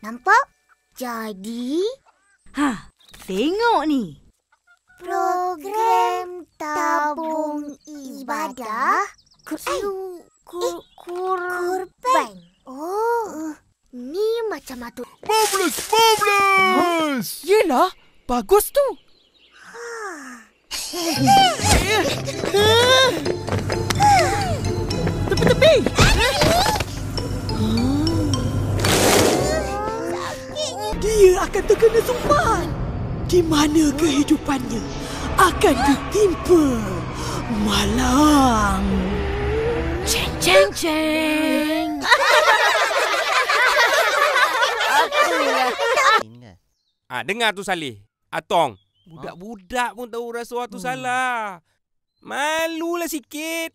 Nampak? Jadi... Tengok ni. Program tabung ibadah kurban. Oh, ni macam atuk. Marvelous! Yelah, bagus tu. Tepi-tepi. Dia akan terkena sumpan. Di mana kehidupannya akan ditimpa malang. Ceng, ceng, ceng. Dengar tu Saleh. Atong. Budak-budak pun tahu rasuah tu salah. Malulah sikit.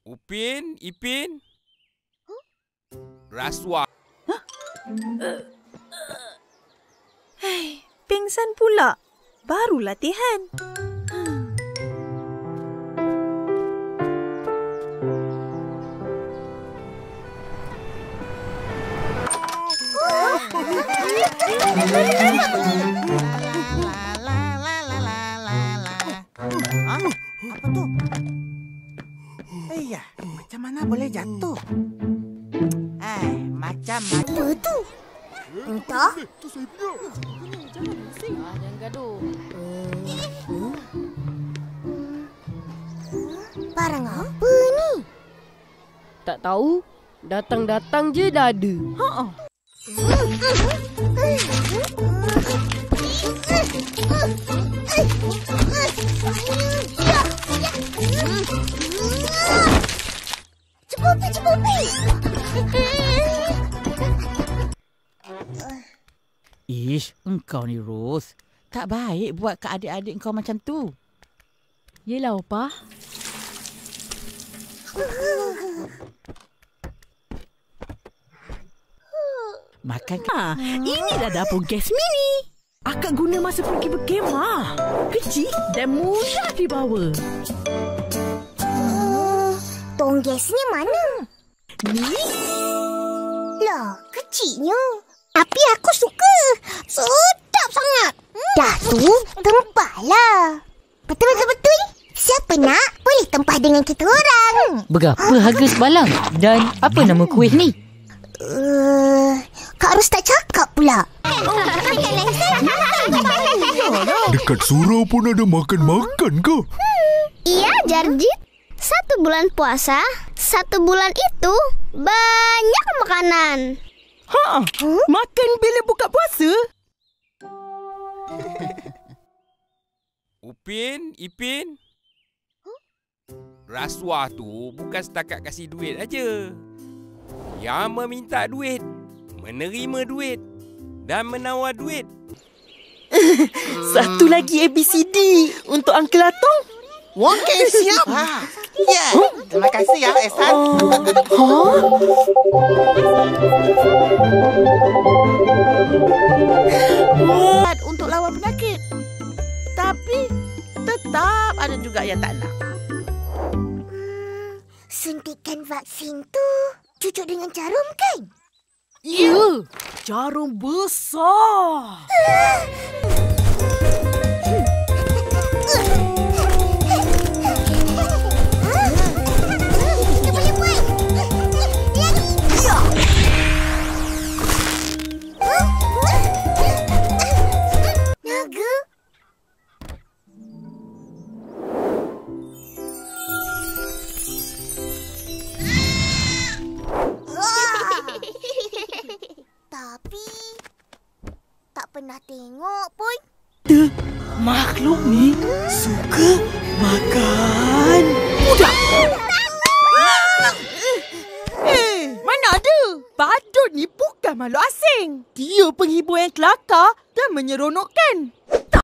Upin, Ipin. Rasuah. Pingsan pula. Baru latihan. Apa tu? Macam mana boleh jatuh? Macam Apa tu? Entah. Itu saya punya. Jangan gaduh. Barang apa ni? Tak tahu. Datang-datang je dah ada. Cepupi. Ish, engkau ni Ros. Tak baik buat ke adik-adik engkau macam tu. Yelah, Opah. Makan inilah dapur gas mini. Akak guna masa pergi berkemah. Kecil dan mudah dibawa. Tong gasnya mana? Ni? Lah, kecilnya. Tapi aku suka. Sedap sangat. Dah tu, tempahlah. Betul-betul. Siapa nak, boleh tempah dengan kita orang. Berapa harga sebalang? Dan apa nama kuih ni? Kak Ros tak cakap pula. Dekat surau pun ada makan-makan ke? Iya, Jarjit. 1 bulan puasa, 1 bulan itu banyak makanan. Makan bila buka puasa? Upin, Ipin. Rasuah tu bukan setakat kasih duit aja. Yang meminta duit, menerima duit dan menawar duit. Satu lagi ABCD untuk Uncle Atong. Okey, siap. Ya, terima kasih ya, Ehsan. Untuk lawan penyakit. Tapi tetap ada juga yang tak nak. Suntikan vaksin tu cucuk dengan jarum kan? Ya, jarum besar. Kita boleh buat. Naga? Tapi tak pernah tengok pun. Makhluk ni suka makan budak. Mana ada? Badut ni bukan makhluk asing. Dia penghibur yang kelakar dan menyeronokkan.